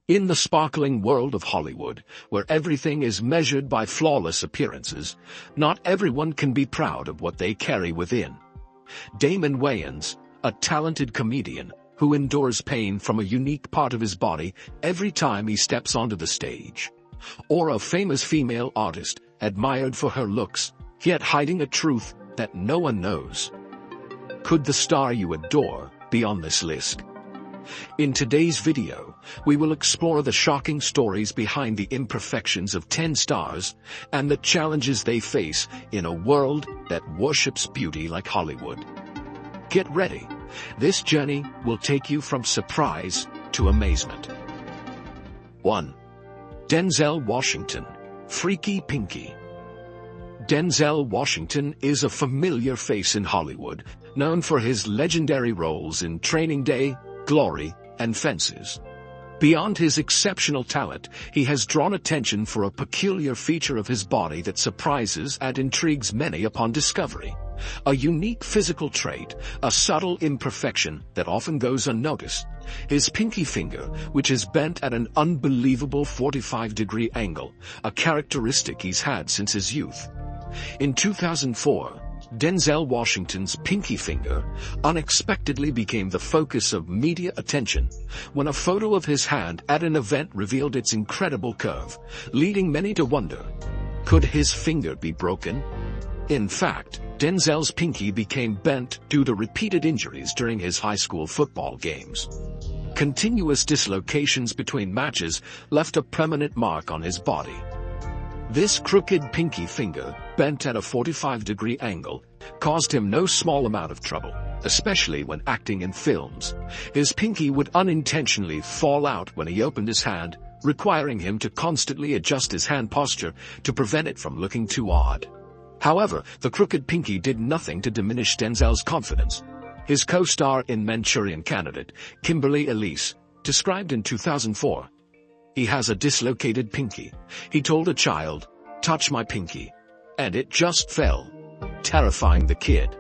In the sparkling world of Hollywood, where everything is measured by flawless appearances, not everyone can be proud of what they carry within. Damon Wayans, a talented comedian who endures pain from a unique part of his body every time he steps onto the stage. Or a famous female artist, admired for her looks, yet hiding a truth that no one knows. Could the star you adore be on this list? In today's video, we will explore the shocking stories behind the imperfections of 10 stars and the challenges they face in a world that worships beauty like Hollywood. Get ready. This journey will take you from surprise to amazement. 1. Denzel Washington, Freaky Pinky. Denzel Washington is a familiar face in Hollywood, known for his legendary roles in Training Day, Glory, and Fences. Beyond his exceptional talent, he has drawn attention for a peculiar feature of his body that surprises and intrigues many upon discovery. A unique physical trait, a subtle imperfection that often goes unnoticed. His pinky finger, which is bent at an unbelievable 45-degree angle, a characteristic he's had since his youth. In 2004, Denzel Washington's pinky finger unexpectedly became the focus of media attention when a photo of his hand at an event revealed its incredible curve, leading many to wonder, could his finger be broken? In fact, Denzel's pinky became bent due to repeated injuries during his high school football games. Continuous dislocations between matches left a permanent mark on his body. This crooked pinky finger, bent at a 45-degree angle, caused him no small amount of trouble, especially when acting in films. His pinky would unintentionally fall out when he opened his hand, requiring him to constantly adjust his hand posture to prevent it from looking too odd. However, the crooked pinky did nothing to diminish Denzel's confidence. His co-star in Manchurian Candidate, Kimberly Elise, described in 2004, "He has a dislocated pinky. He told a child, 'Touch my pinky,' and it just fell," terrifying the kid.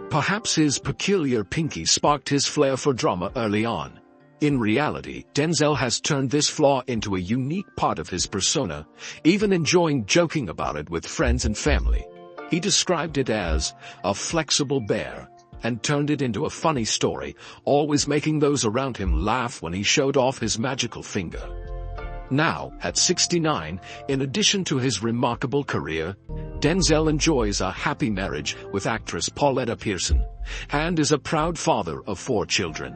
Perhaps his peculiar pinky sparked his flair for drama early on. In reality, Denzel has turned this flaw into a unique part of his persona, even enjoying joking about it with friends and family. He described it as a flexible bear and turned it into a funny story, always making those around him laugh when he showed off his magical finger. Now, at 69, in addition to his remarkable career, Denzel enjoys a happy marriage with actress Pauletta Pearson, and is a proud father of 4 children.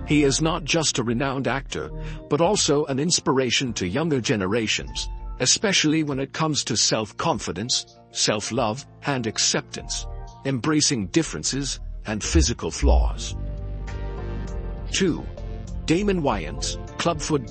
He is not just a renowned actor, but also an inspiration to younger generations, especially when it comes to self-confidence, self-love, and acceptance, embracing differences and physical flaws. 2. Damon Wayans, Clubfoot.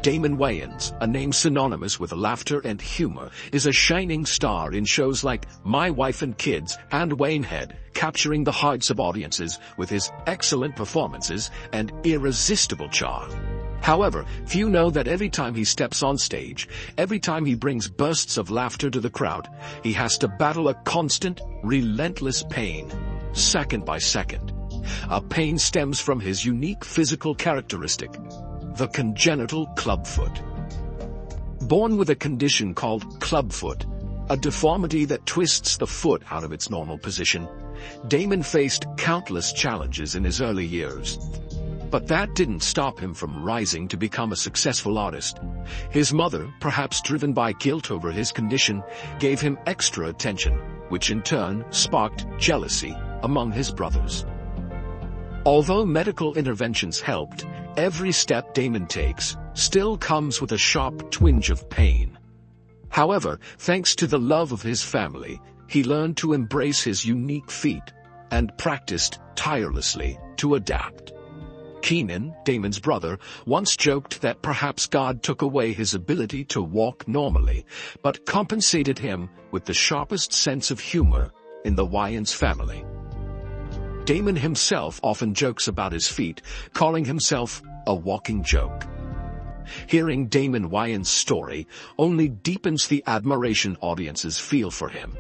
Damon Wayans, a name synonymous with laughter and humor, is a shining star in shows like My Wife and Kids and Waynehead, capturing the hearts of audiences with his excellent performances and irresistible charm. However, few know that every time he steps on stage, every time he brings bursts of laughter to the crowd, he has to battle a constant, relentless pain, second by second. A pain stems from his unique physical characteristic, the congenital clubfoot. Born with a condition called clubfoot, a deformity that twists the foot out of its normal position, Damon faced countless challenges in his early years. But that didn't stop him from rising to become a successful artist. His mother, perhaps driven by guilt over his condition, gave him extra attention, which in turn sparked jealousy among his brothers. Although medical interventions helped, every step Damon takes still comes with a sharp twinge of pain. However, thanks to the love of his family, he learned to embrace his unique feat and practiced tirelessly to adapt. Keenan, Damon's brother, once joked that perhaps God took away his ability to walk normally, but compensated him with the sharpest sense of humor in the Wayans family. Damon himself often jokes about his feet, calling himself a walking joke. Hearing Damon Wayans' story only deepens the admiration audiences feel for him.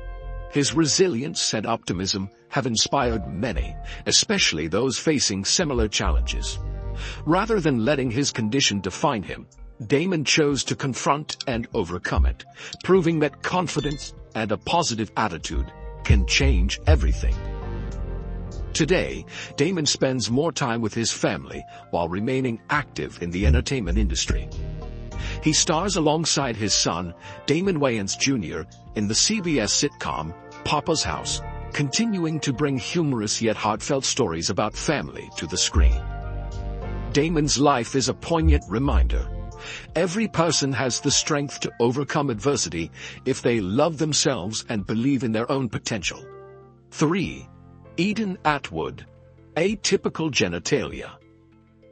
His resilience and optimism have inspired many, especially those facing similar challenges. Rather than letting his condition define him, Damon chose to confront and overcome it, proving that confidence and a positive attitude can change everything. Today, Damon spends more time with his family while remaining active in the entertainment industry. He stars alongside his son, Damon Wayans Jr., in the CBS sitcom Papa's House, continuing to bring humorous yet heartfelt stories about family to the screen. Damon's life is a poignant reminder. Every person has the strength to overcome adversity if they love themselves and believe in their own potential. 3. Eden Atwood. Atypical genitalia.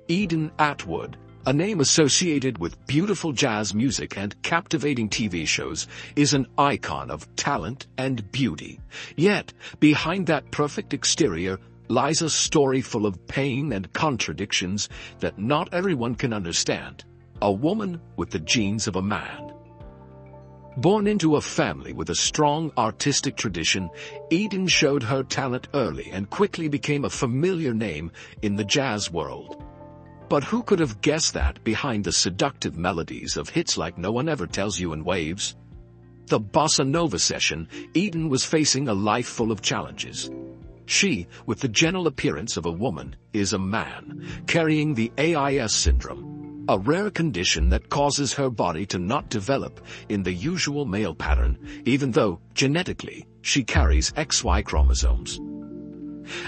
Eden Atwood, a name associated with beautiful jazz music and captivating TV shows, is an icon of talent and beauty. Yet, behind that perfect exterior lies a story full of pain and contradictions that not everyone can understand. A woman with the genes of a man. Born into a family with a strong artistic tradition, Eden showed her talent early and quickly became a familiar name in the jazz world. But who could have guessed that behind the seductive melodies of hits like No One Ever Tells You and Waves? The bossa nova session, Eden was facing a life full of challenges. She, with the gentle appearance of a woman, is a man, carrying the AIS syndrome, a rare condition that causes her body to not develop in the usual male pattern, even though, genetically, she carries XY chromosomes.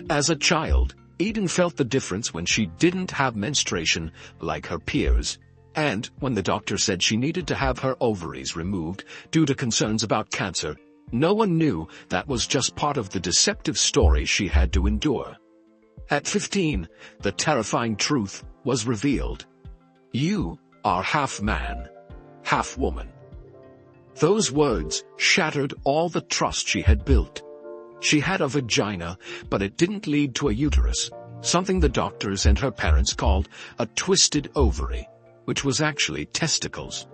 As a child, Eden felt the difference when she didn't have menstruation like her peers, and when the doctor said she needed to have her ovaries removed due to concerns about cancer. No one knew that was just part of the deceptive story she had to endure. At 15, the terrifying truth was revealed. You are half man, half woman. Those words shattered all the trust she had built. She had a vagina, but it didn't lead to a uterus, something the doctors and her parents called a twisted ovary, which was actually testicles.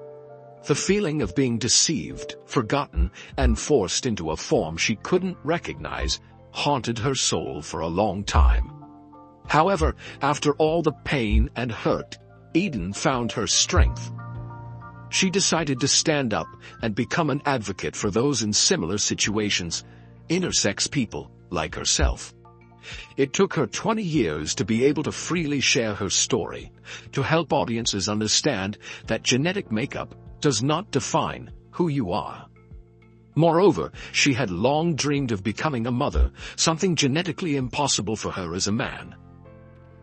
The feeling of being deceived, forgotten, and forced into a form she couldn't recognize haunted her soul for a long time. However, after all the pain and hurt, Eden found her strength. She decided to stand up and become an advocate for those in similar situations, intersex people like herself. It took her 20 years to be able to freely share her story, to help audiences understand that genetic makeup does not define who you are. Moreover, she had long dreamed of becoming a mother, something genetically impossible for her as a man.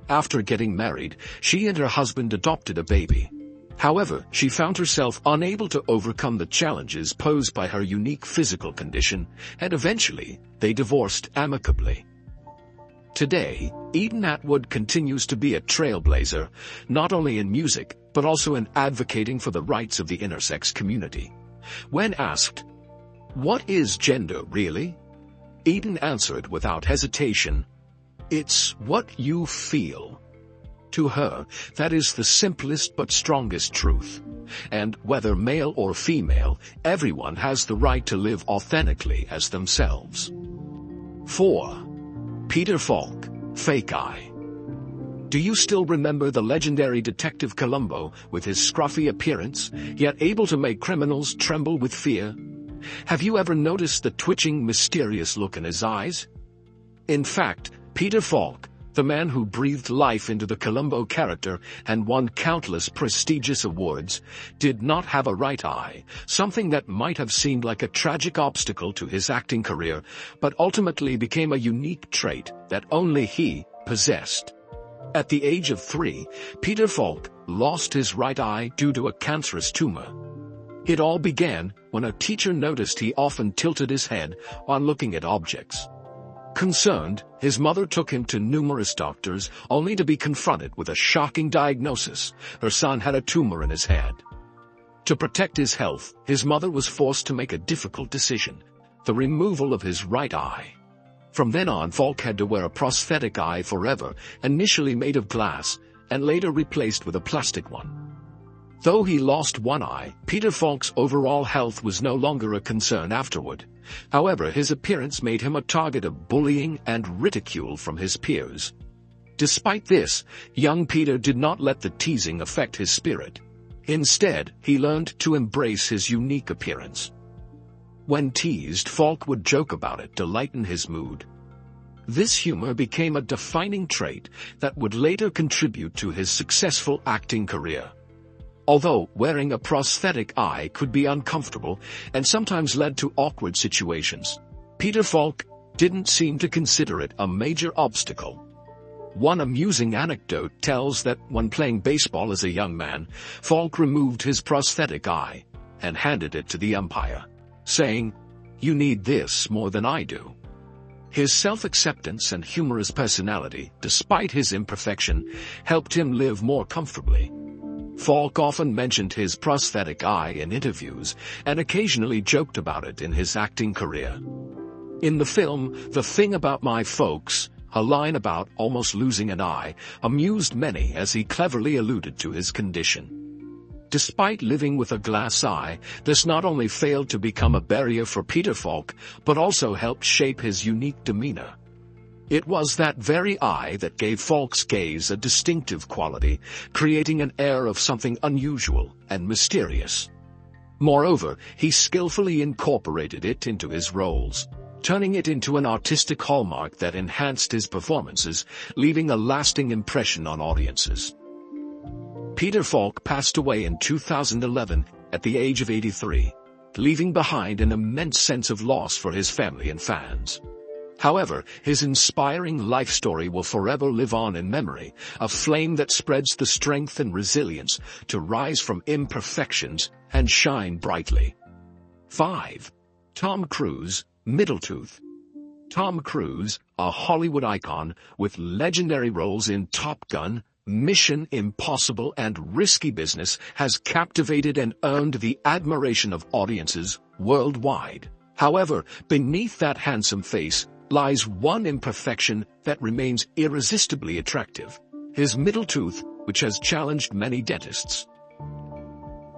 After getting married, she and her husband adopted a baby. However, she found herself unable to overcome the challenges posed by her unique physical condition, and eventually, they divorced amicably. Today, Eden Atwood continues to be a trailblazer, not only in music, but also in advocating for the rights of the intersex community. When asked, "What is gender really?" Eden answered without hesitation, "It's what you feel." To her, that is the simplest but strongest truth. And whether male or female, everyone has the right to live authentically as themselves. 4. Peter Falk, Fake Eye. Do you still remember the legendary Detective Columbo with his scruffy appearance, yet able to make criminals tremble with fear? Have you ever noticed the twitching, mysterious look in his eyes? In fact, Peter Falk, the man who breathed life into the Columbo character and won countless prestigious awards, did not have a right eye, something that might have seemed like a tragic obstacle to his acting career, but ultimately became a unique trait that only he possessed. At the age of 3, Peter Falk lost his right eye due to a cancerous tumor. It all began when a teacher noticed he often tilted his head while looking at objects. Concerned, his mother took him to numerous doctors, only to be confronted with a shocking diagnosis: her son had a tumor in his head. To protect his health, his mother was forced to make a difficult decision: the removal of his right eye. From then on, Falk had to wear a prosthetic eye forever, initially made of glass, and later replaced with a plastic one. Though he lost one eye, Peter Falk's overall health was no longer a concern afterward. However, his appearance made him a target of bullying and ridicule from his peers. Despite this, young Peter did not let the teasing affect his spirit. Instead, he learned to embrace his unique appearance. When teased, Falk would joke about it to lighten his mood. This humor became a defining trait that would later contribute to his successful acting career. Although wearing a prosthetic eye could be uncomfortable and sometimes led to awkward situations, Peter Falk didn't seem to consider it a major obstacle. One amusing anecdote tells that when playing baseball as a young man, Falk removed his prosthetic eye and handed it to the umpire, saying, "You need this more than I do." His self-acceptance and humorous personality, despite his imperfection, helped him live more comfortably. Falk often mentioned his prosthetic eye in interviews and occasionally joked about it in his acting career. In the film The Thing About My Folks, a line about almost losing an eye amused many as he cleverly alluded to his condition. Despite living with a glass eye, this not only failed to become a barrier for Peter Falk, but also helped shape his unique demeanor. It was that very eye that gave Falk's gaze a distinctive quality, creating an air of something unusual and mysterious. Moreover, he skillfully incorporated it into his roles, turning it into an artistic hallmark that enhanced his performances, leaving a lasting impression on audiences. Peter Falk passed away in 2011 at the age of 83, leaving behind an immense sense of loss for his family and fans. However, his inspiring life story will forever live on in memory, a flame that spreads the strength and resilience to rise from imperfections and shine brightly. 5. Tom Cruise, Middletooth. Tom Cruise, a Hollywood icon with legendary roles in Top Gun, Mission Impossible and Risky Business, has captivated and earned the admiration of audiences worldwide. However, beneath that handsome face lies one imperfection that remains irresistibly attractive: his middle tooth, which has challenged many dentists.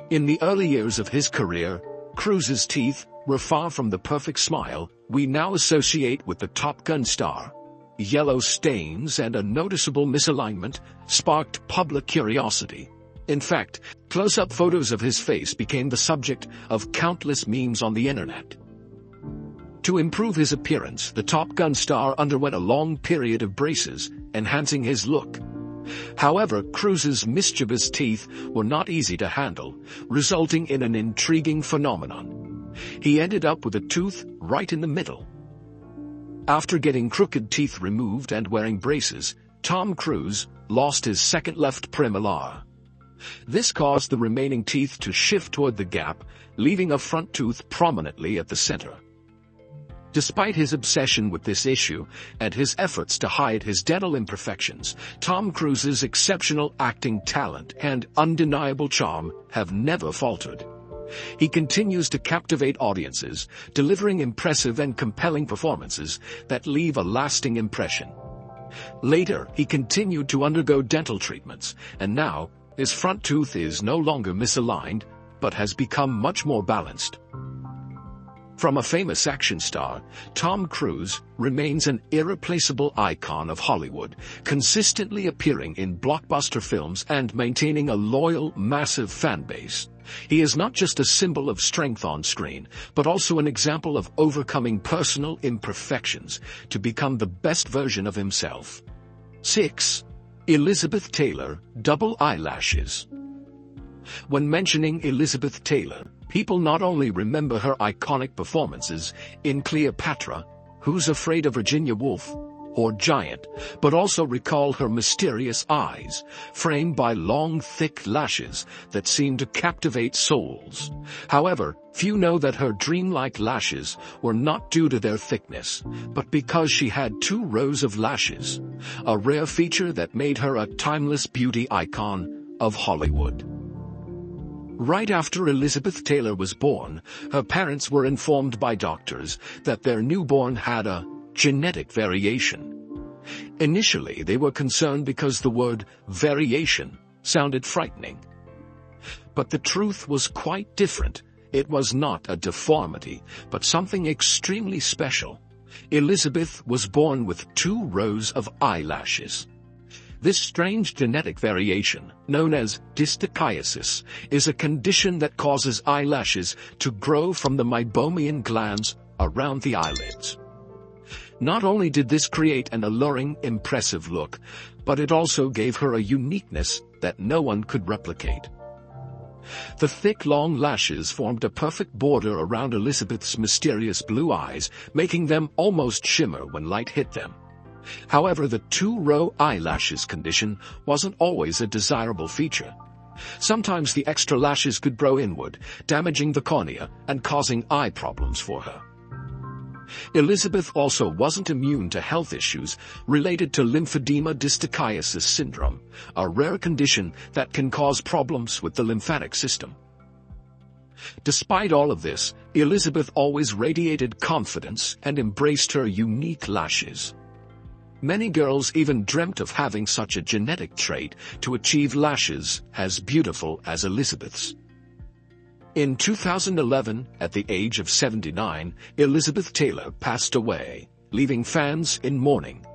In the early years of his career, Cruise's teeth were far from the perfect smile we now associate with the Top Gun star. Yellow stains and a noticeable misalignment sparked public curiosity. In fact, close-up photos of his face became the subject of countless memes on the internet. To improve his appearance, the Top Gun star underwent a long period of braces, enhancing his look. However, Cruise's mischievous teeth were not easy to handle, resulting in an intriguing phenomenon. He ended up with a tooth right in the middle. After getting crooked teeth removed and wearing braces, Tom Cruise lost his second left premolar. This caused the remaining teeth to shift toward the gap, leaving a front tooth prominently at the center. Despite his obsession with this issue and his efforts to hide his dental imperfections, Tom Cruise's exceptional acting talent and undeniable charm have never faltered. He continues to captivate audiences, delivering impressive and compelling performances that leave a lasting impression. Later, he continued to undergo dental treatments, and now his front tooth is no longer misaligned, but has become much more balanced. From a famous action star, Tom Cruise remains an irreplaceable icon of Hollywood, consistently appearing in blockbuster films and maintaining a loyal, massive fan base. He is not just a symbol of strength on screen, but also an example of overcoming personal imperfections to become the best version of himself. 6. Elizabeth Taylor, double eyelashes. When mentioning Elizabeth Taylor, people not only remember her iconic performances in Cleopatra, Who's Afraid of Virginia Woolf, or Giant, but also recall her mysterious eyes, framed by long, thick lashes that seem to captivate souls. However, few know that her dreamlike lashes were not due to their thickness, but because she had 2 rows of lashes, a rare feature that made her a timeless beauty icon of Hollywood. Right after Elizabeth Taylor was born, her parents were informed by doctors that their newborn had a genetic variation. Initially, they were concerned because the word variation sounded frightening. But the truth was quite different. It was not a deformity, but something extremely special. Elizabeth was born with 2 rows of eyelashes. This strange genetic variation, known as distichiasis, is a condition that causes eyelashes to grow from the meibomian glands around the eyelids. Not only did this create an alluring, impressive look, but it also gave her a uniqueness that no one could replicate. The thick, long lashes formed a perfect border around Elizabeth's mysterious blue eyes, making them almost shimmer when light hit them. However, the two-row eyelashes condition wasn't always a desirable feature. Sometimes the extra lashes could grow inward, damaging the cornea and causing eye problems for her. Elizabeth also wasn't immune to health issues related to lymphedema distichiasis syndrome, a rare condition that can cause problems with the lymphatic system. Despite all of this, Elizabeth always radiated confidence and embraced her unique lashes. Many girls even dreamt of having such a genetic trait to achieve lashes as beautiful as Elizabeth's. In 2011, at the age of 79, Elizabeth Taylor passed away, leaving fans in mourning.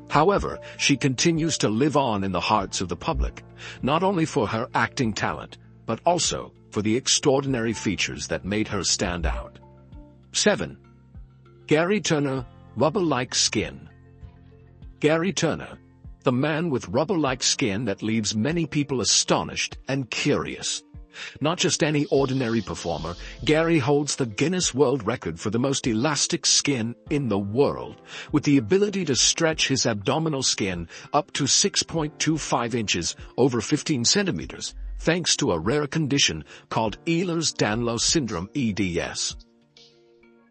However, she continues to live on in the hearts of the public, not only for her acting talent, but also for the extraordinary features that made her stand out. 7. Gary Turner, rubber-like skin. Gary Turner, the man with rubber-like skin that leaves many people astonished and curious. Not just any ordinary performer, Gary holds the Guinness World Record for the most elastic skin in the world, with the ability to stretch his abdominal skin up to 6.25 inches over 15 centimeters, thanks to a rare condition called Ehlers-Danlos syndrome (EDS).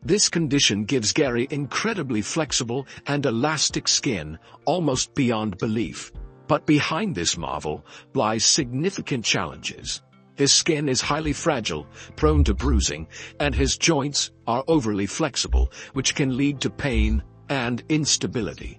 This condition gives Gary incredibly flexible and elastic skin, almost beyond belief. But behind this marvel lies significant challenges. His skin is highly fragile, prone to bruising, and his joints are overly flexible, which can lead to pain and instability.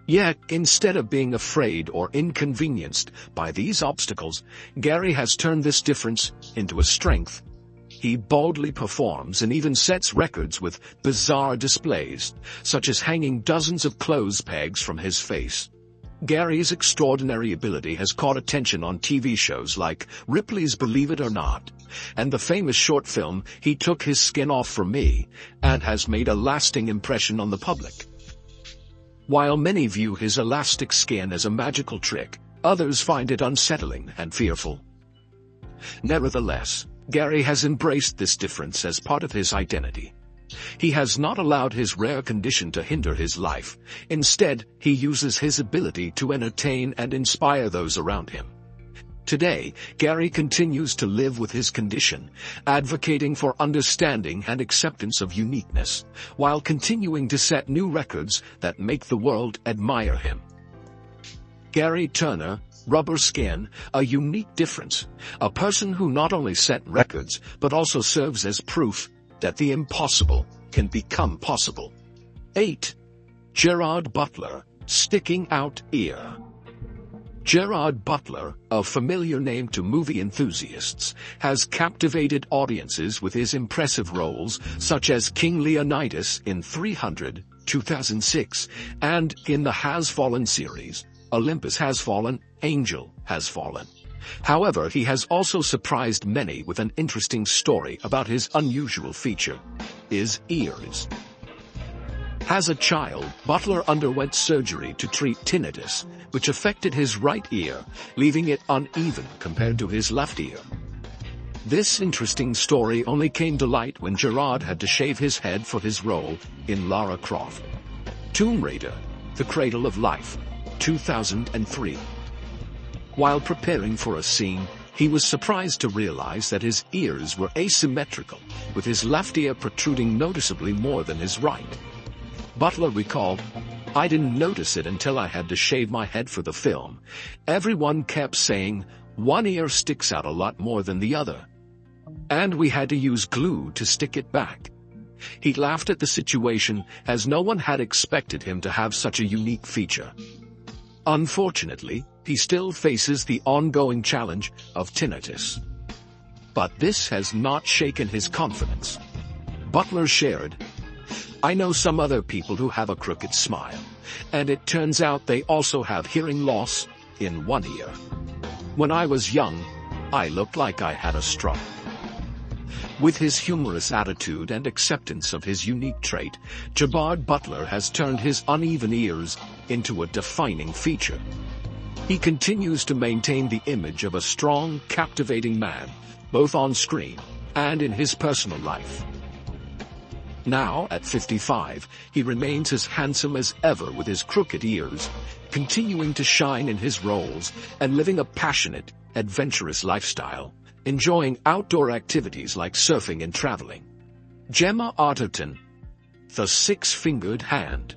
Yet, instead of being afraid or inconvenienced by these obstacles, Gary has turned this difference into a strength. He boldly performs and even sets records with bizarre displays, such as hanging dozens of clothes pegs from his face. Gary's extraordinary ability has caught attention on TV shows like Ripley's Believe It or Not, and the famous short film He Took His Skin Off for Me, and has made a lasting impression on the public. While many view his elastic skin as a magical trick, others find it unsettling and fearful. Nevertheless, Gary has embraced this difference as part of his identity. He has not allowed his rare condition to hinder his life. Instead, he uses his ability to entertain and inspire those around him. Today, Gary continues to live with his condition, advocating for understanding and acceptance of uniqueness, while continuing to set new records that make the world admire him. Gary Turner, rubber skin, a unique difference, a person who not only set records but also serves as proof that the impossible can become possible. 8. Gerard Butler, sticking out ear. Gerard Butler, a familiar name to movie enthusiasts, has captivated audiences with his impressive roles such as King Leonidas in 300, 2006, and in the Has Fallen series, Olympus Has Fallen, Angel Has Fallen. However, he has also surprised many with an interesting story about his unusual feature, his ears. As a child, Butler underwent surgery to treat tinnitus, which affected his right ear, leaving it uneven compared to his left ear. This interesting story only came to light when Gerard had to shave his head for his role in Lara Croft. Tomb Raider, The Cradle of Life, 2003. While preparing for a scene, he was surprised to realize that his ears were asymmetrical, with his left ear protruding noticeably more than his right. Butler recalled, "I didn't notice it until I had to shave my head for the film. Everyone kept saying, one ear sticks out a lot more than the other. And we had to use glue to stick it back." He laughed at the situation, as no one had expected him to have such a unique feature. Unfortunately, he still faces the ongoing challenge of tinnitus. But this has not shaken his confidence. Butler shared, I know some other people who have a crooked smile, and it turns out they also have hearing loss in one ear. When I was young, I looked like I had a stroke. With his humorous attitude and acceptance of his unique trait, Gerard Butler has turned his uneven ears into a defining feature. He continues to maintain the image of a strong, captivating man, both on screen and in his personal life. Now, at 55, he remains as handsome as ever with his crooked ears, continuing to shine in his roles and living a passionate, adventurous lifestyle, enjoying outdoor activities like surfing and traveling. Gemma Arterton, the Six-Fingered Hand.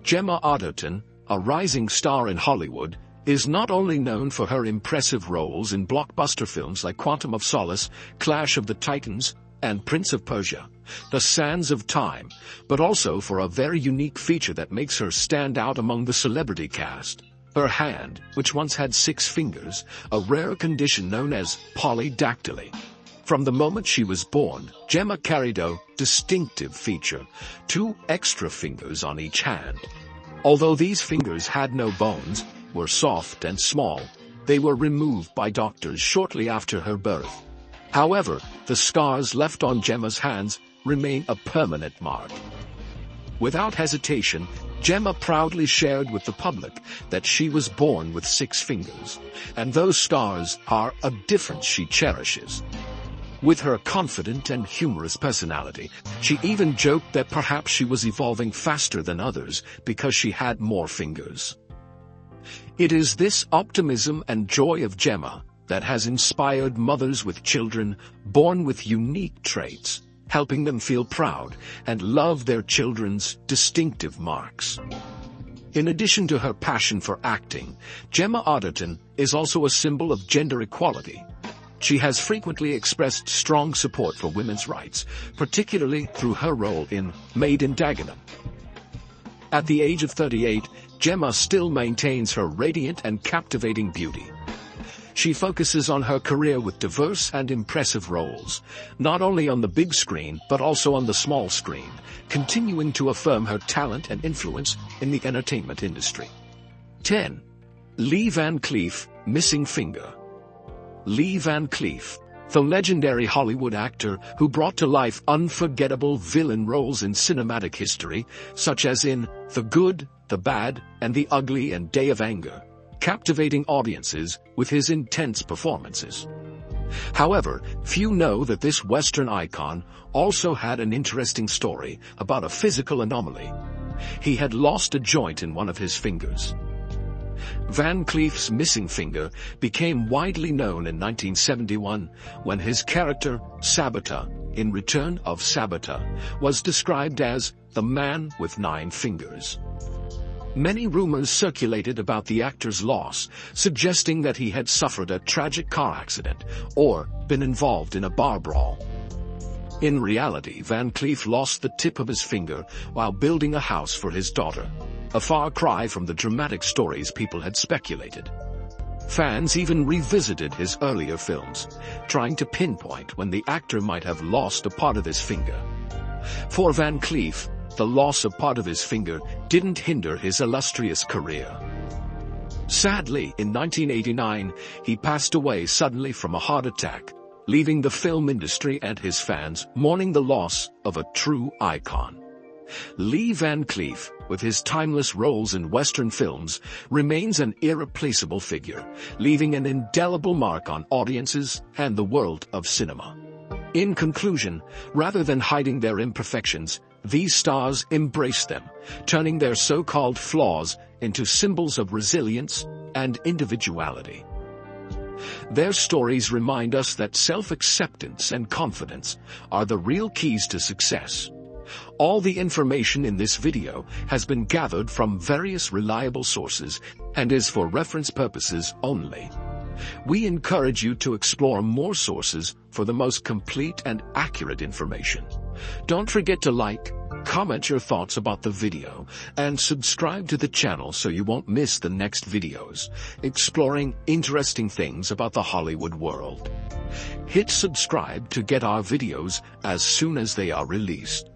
Gemma Arterton, a rising star in Hollywood, is not only known for her impressive roles in blockbuster films like Quantum of Solace, Clash of the Titans, and Prince of Persia, The Sands of Time, but also for a very unique feature that makes her stand out among the celebrity cast. Her hand, which once had 6 fingers, a rare condition known as polydactyly. From the moment she was born, Gemma carried a distinctive feature, 2 extra fingers on each hand. Although these fingers had no bones, were soft and small, they were removed by doctors shortly after her birth. However, the scars left on Gemma's hands remain a permanent mark. Without hesitation, Gemma proudly shared with the public that she was born with 6 fingers, and those scars are a difference she cherishes. With her confident and humorous personality, she even joked that perhaps she was evolving faster than others because she had more fingers. It is this optimism and joy of Gemma that has inspired mothers with children born with unique traits, helping them feel proud and love their children's distinctive marks. In addition to her passion for acting, Gemma Arterton is also a symbol of gender equality. She has frequently expressed strong support for women's rights, particularly through her role in Made in Dagenham. At the age of 38, Gemma still maintains her radiant and captivating beauty. She focuses on her career with diverse and impressive roles, not only on the big screen but also on the small screen, continuing to affirm her talent and influence in the entertainment industry. 10. Lee Van Cleef, Missing Finger. Lee Van Cleef, the legendary Hollywood actor who brought to life unforgettable villain roles in cinematic history, such as in The Good, the Bad, and the Ugly and Day of Anger, captivating audiences with his intense performances. However, few know that this Western icon also had an interesting story about a physical anomaly. He had lost a joint in one of his fingers. Van Cleef's missing finger became widely known in 1971 when his character, Sabata, in Return of Sabata, was described as the man with 9 fingers. Many rumors circulated about the actor's loss, suggesting that he had suffered a tragic car accident or been involved in a bar brawl. In reality, Van Cleef lost the tip of his finger while building a house for his daughter, a far cry from the dramatic stories people had speculated. Fans even revisited his earlier films, trying to pinpoint when the actor might have lost a part of his finger. For Van Cleef, the loss of part of his finger didn't hinder his illustrious career. Sadly, in 1989, he passed away suddenly from a heart attack, leaving the film industry and his fans mourning the loss of a true icon. Lee Van Cleef, with his timeless roles in Western films, remains an irreplaceable figure, leaving an indelible mark on audiences and the world of cinema. In conclusion, rather than hiding their imperfections, these stars embrace them, turning their so-called flaws into symbols of resilience and individuality. Their stories remind us that self-acceptance and confidence are the real keys to success. All the information in this video has been gathered from various reliable sources and is for reference purposes only. We encourage you to explore more sources for the most complete and accurate information. Don't forget to like, comment your thoughts about the video, and subscribe to the channel so you won't miss the next videos, exploring interesting things about the Hollywood world. Hit subscribe to get our videos as soon as they are released.